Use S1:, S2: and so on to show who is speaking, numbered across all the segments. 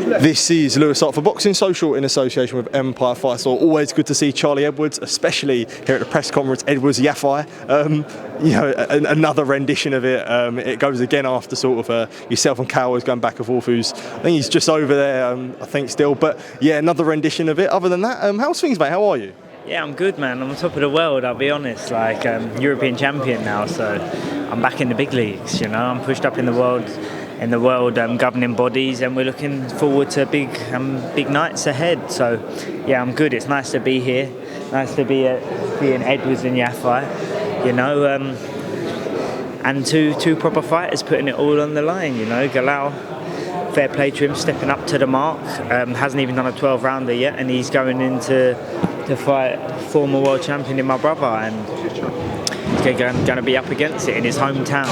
S1: This is Lewis Hart for Boxing Social in association with Empire Fight Store. Always good to see Charlie Edwards, especially here at the press conference. Edwards Yafai, another rendition of it. It goes again after sort of yourself and Cal was going back and forth. I think he's just over there, I think still. But yeah, another rendition of it. Other than that, how's things, mate? How are you?
S2: Yeah, I'm good, man. I'm on top of the world, I'll be honest. Like, European champion now, so I'm back in the big leagues, you know. I'm pushed up in the world governing bodies, and we're looking forward to big nights ahead. So, yeah, I'm good. It's nice to be here. Nice to be in Edwards and Yafai, you know. And two proper fighters putting it all on the line, you know. Galal, fair play to him, stepping up to the mark. Hasn't even done a 12-rounder yet, and he's going into to fight former world champion in my brother, and he's going to be up against it in his hometown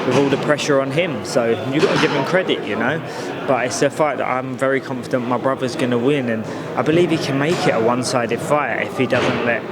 S2: with all the pressure on him. So you've got to give him credit, you know. But it's a fight that I'm very confident my brother's going to win, and I believe he can make it a one-sided fight if he doesn't let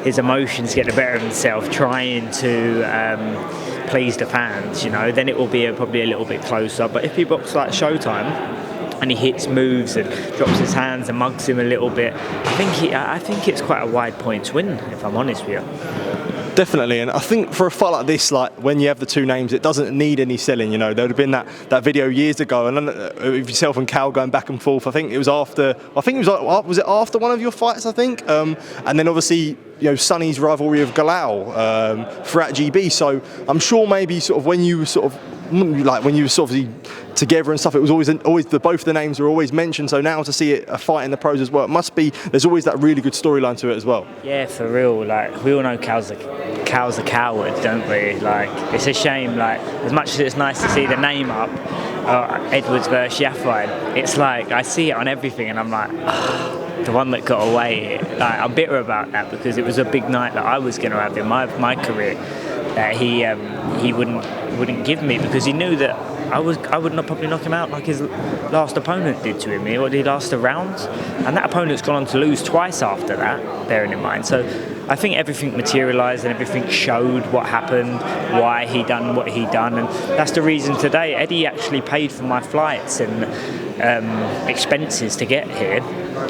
S2: his emotions get the better of himself, trying to please the fans, you know. Then it will be probably a little bit closer. But if he boxes like Showtime, and he hits moves and drops his hands and mugs him a little bit, I think it's quite a wide points win, if I'm honest with you.
S1: Definitely, and I think for a fight like this, like when you have the two names, it doesn't need any selling. You know, there would have been that video years ago, and with yourself and Cal going back and forth. I think it was after. Was it after one of your fights? I think, and then obviously, you know, Sunny's rivalry of Galal throughout GB. So I'm sure maybe sort of when you were sort of together and stuff, it was always both the names were always mentioned. So now to see a fight in the pros as well, there's always that really good storyline to it as well.
S2: Yeah, for real. Like, we all know Cal's a coward, don't we? Like, it's a shame. Like, as much as it's nice to see the name up, Edwards versus Yafai, it's like I see it on everything, and I'm like, the one that got away. Like, I'm bitter about that because it was a big night that I was going to have in my career that he wouldn't give me, because he knew that I would not probably knock him out like his last opponent did to him. He lost a round, and that opponent's gone on to lose twice after that, bearing in mind. So I think everything materialised and everything showed what happened, why he done what he done, and that's the reason today. Eddie actually paid for my flights and expenses to get here.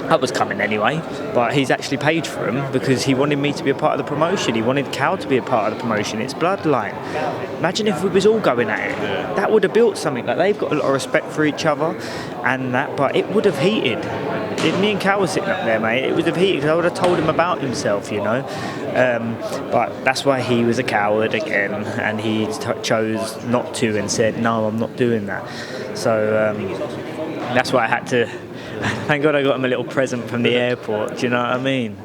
S2: I was coming anyway, but he's actually paid for them because he wanted me to be a part of the promotion. He wanted Cal to be a part of the promotion. It's bloodline. Imagine if we was all going at it. That would have built something. Like, they've got a lot of respect for each other, and that. But it would have heated. If me and Cal were sitting up there, mate, it would have heated because I would have told him about himself, you know. But that's why he was a coward again, and he chose not to and said, "No, I'm not doing that." So that's why I had to. Thank God I got him a little present from the airport, do you know what I mean?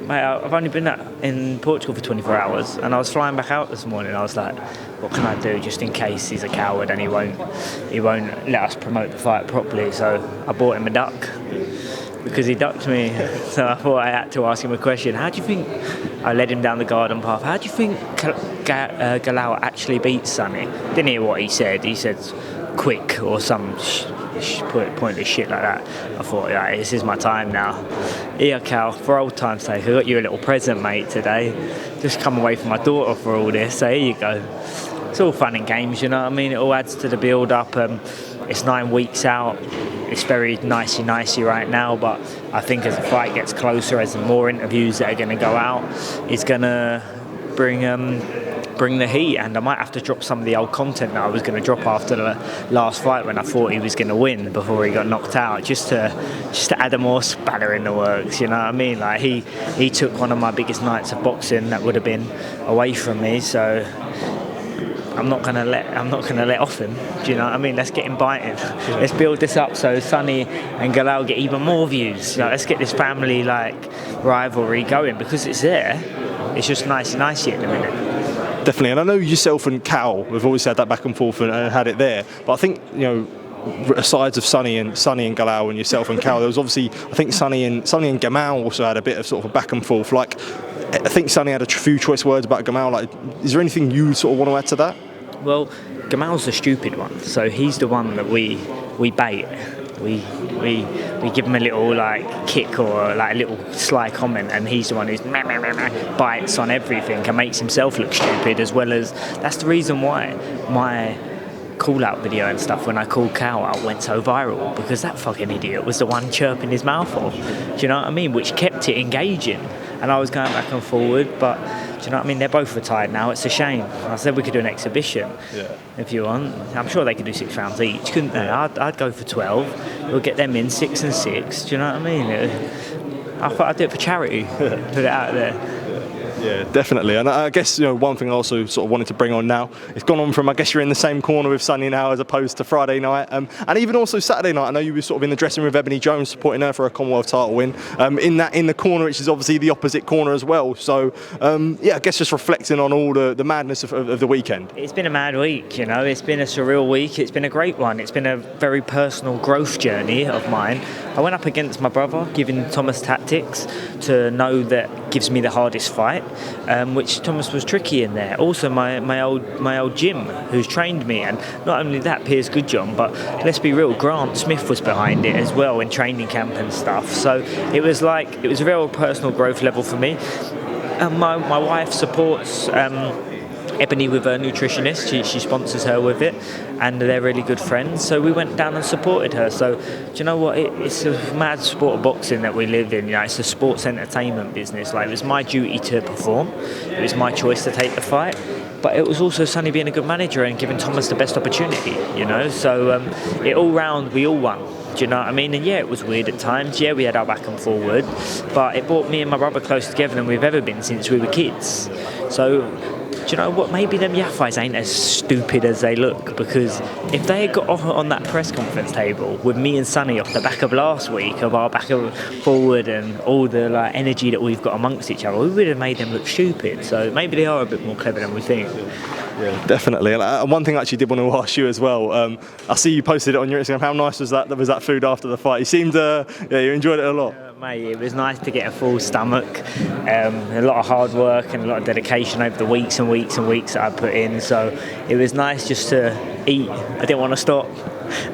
S2: Mate, I've only been in Portugal for 24 hours, and I was flying back out this morning. I was like, what can I do just in case he's a coward and he won't let us promote the fight properly? So I bought him a duck because he ducked me. So I thought I had to ask him a question. How do you think, I led him down the garden path, how do you think Galal actually beats Sunny? Didn't hear what he said. He said quick or some pointless shit like that. I thought, yeah, this is my time now. Here, Cal, for old time's sake, I got you a little present, mate, today. Just come away from my daughter for all this, so here you go. It's all fun and games, you know what I mean? It all adds to the build-up. It's 9 weeks out. It's very nicey right now, but I think as the fight gets closer, as more interviews that are going to go out, it's going to bring the heat, and I might have to drop some of the old content that I was going to drop after the last fight when I thought he was going to win before he got knocked out, just to add a more spanner in the works, you know what I mean? Like, he took one of my biggest nights of boxing that would have been away from me, so I'm not gonna let off him. Do you know what I mean? Let's get him biting. Let's build this up so Sunny and Galal get even more views. Let's get this family rivalry going, because it's there. It's just nicey at the minute.
S1: Definitely, and I know yourself and Cal have always had that back and forth and had it there. But I think, you know, asides of Sunny and Galal and yourself and Cal, there was obviously, I think Sunny and Gamal also had a bit of sort of a back and forth. Like, I think Sunny had a few choice words about Gamal. Like, is there anything you sort of want to add to that?
S2: Well, Gamal's the stupid one, so he's the one that we bait. We give him a little kick or a little sly comment, and he's the one who's bites on everything and makes himself look stupid, as well as that's the reason why my call-out video and stuff when I called Cow out went so viral because that fucking idiot was the one chirping his mouth off. Do you know what I mean? Which kept it engaging. And I was going back and forward, but do you know what I mean? They're both retired now. It's a shame. I said we could do an exhibition if you want. I'm sure they could do 6 rounds each, couldn't they? I'd go for 12. We'll get them in 6 and 6. Do you know what I mean? I thought I'd do it for charity. Put it out there.
S1: Yeah, definitely. And I guess, one thing I also sort of wanted to bring on now, it's gone on from, I guess you're in the same corner with Sunny now as opposed to Friday night. And even also Saturday night, I know you were sort of in the dressing room with Ebony Jones supporting her for a Commonwealth title win. In the corner, which is obviously the opposite corner as well. So, I guess just reflecting on all the madness of the weekend.
S2: It's been a mad week, It's been a surreal week. It's been a great one. It's been a very personal growth journey of mine. I went up against my brother, giving Thomas tactics to know that gives me the hardest fight. Which Thomas was tricky in there. Also, my old Jim, who's trained me, and not only that, Piers Goodjohn, but let's be real, Grant Smith was behind it as well in training camp and stuff. So it was a real personal growth level for me. And my wife supports Ebony with her nutritionist. She sponsors her with it, and they're really good friends. So we went down and supported her. So do you know what? It's a mad sport of boxing that we live in. It's a sports entertainment business. It was my duty to perform. It was my choice to take the fight. But it was also Sunny being a good manager and giving Thomas the best opportunity. So it all round, we all won. Do you know what I mean? And it was weird at times. We had our back and forward, but it brought me and my brother closer together than we've ever been since we were kids. So do you know what? Maybe them Yafais ain't as stupid as they look, because if they had got on that press conference table with me and Sunny off the back of last week, of our back and forward and all the energy that we've got amongst each other, we would have made them look stupid. So maybe they are a bit more clever than we think.
S1: Yeah, definitely. And one thing I actually did want to ask you as well. I see you posted it on your Instagram. How nice was that? Was that food after the fight? You seemed, you enjoyed it a lot.
S2: Mate, it was nice to get a full stomach. A lot of hard work and a lot of dedication over the weeks and weeks and weeks that I put in. So it was nice just to eat. I didn't want to stop.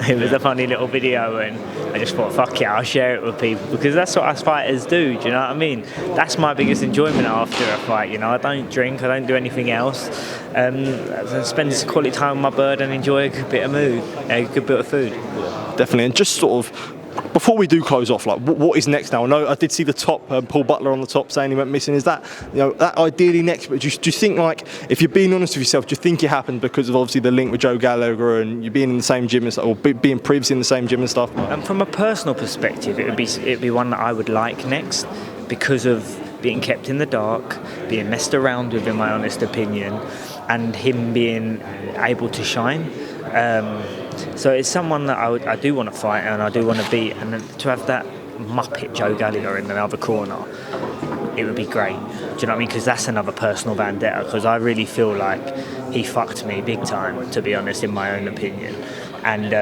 S2: It was a funny little video, and I just thought, fuck it, I'll share it with people, because that's what us fighters do. Do you know what I mean? That's my biggest enjoyment after a fight. I don't drink, I don't do anything else. I spend quality time with my bird and enjoy a good bit of a good bit of food.
S1: Definitely. And just sort of, before we do close off, what is next now? I know I did see the top, Paul Butler on the top saying he went missing. Is that, that ideally next? But do you think, if you're being honest with yourself, do you think it happened because of obviously the link with Joe Gallagher and you being in the same gym and stuff, or being previously in the same gym and stuff?
S2: From a personal perspective, it'd be one that I would like next, because of being kept in the dark, being messed around with, in my honest opinion, and him being able to shine. So it's someone that I do want to fight and I do want to beat, and to have that muppet Joe Gallagher in the other corner, it would be great. Do you know what I mean? Because that's another personal vendetta, because I really feel like he fucked me big time, to be honest, in my own opinion. And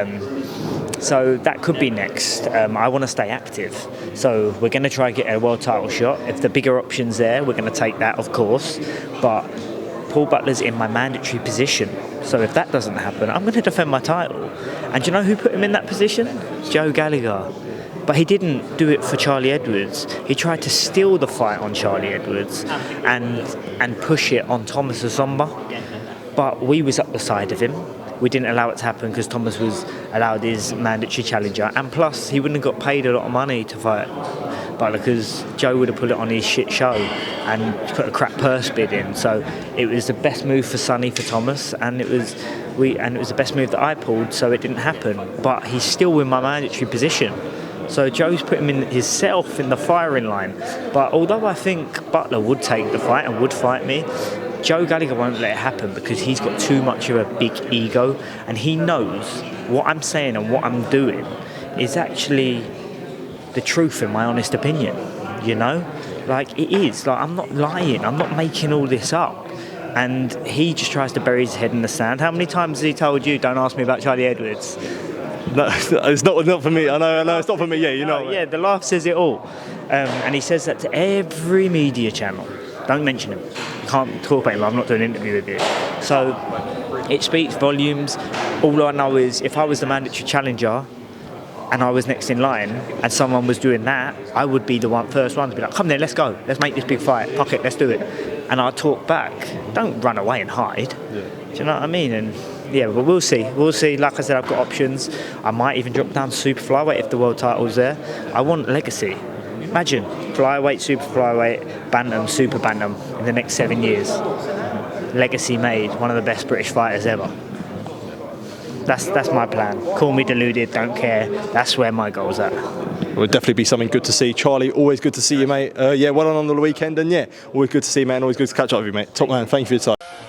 S2: so that could be next. I want to stay active. So we're going to try and get a world title shot. If the bigger option's there, we're going to take that, of course. But Paul Butler's in my mandatory position. So if that doesn't happen, I'm going to defend my title. And do you know who put him in that position? Joe Gallagher. But he didn't do it for Charlie Edwards. He tried to steal the fight on Charlie Edwards and push it on Thomas Essomba. But we was up the side of him. We didn't allow it to happen because Thomas was allowed his mandatory challenger. And plus, he wouldn't have got paid a lot of money to fight Butler, because Joe would have put it on his shit show and put a crap purse bid in. So it was the best move for Sunny, for Thomas, and it was the best move that I pulled, so it didn't happen. But he's still in my mandatory position. So Joe's put him in himself in the firing line. But although I think Butler would take the fight and would fight me, Joe Gallagher won't let it happen, because he's got too much of a big ego, and he knows what I'm saying and what I'm doing is actually the truth, in my honest opinion. It is. I'm not lying. I'm not making all this up. And he just tries to bury his head in the sand. How many times has he told you, don't ask me about Charlie Edwards?
S1: No, it's not for me. I know it's not for me. Yeah,
S2: Yeah, the laugh says it all. And he says that to every media channel. Don't mention him. You can't talk about him. I'm not doing an interview with you. So it speaks volumes. All I know is, if I was the mandatory challenger and I was next in line and someone was doing that, I would be the first one to be like, come then, let's go. Let's make this big fight. Fuck it, let's do it. And I'd talk back. Don't run away and hide. Yeah. Do you know what I mean? And yeah, but we'll see. We'll see. Like I said, I've got options. I might even drop down to super flyweight if the world title's there. I want legacy. Imagine flyweight, super flyweight, bantam, super bantam in the next 7 years. Legacy made, one of the best British fighters ever. That's my plan. Call me deluded, don't care. That's where my goal's at.
S1: It would definitely be something good to see. Charlie, always good to see you, mate. Yeah, well on the weekend, and yeah, always good to see you, man. Always good to catch up with you, mate. Top man, thank you for your time.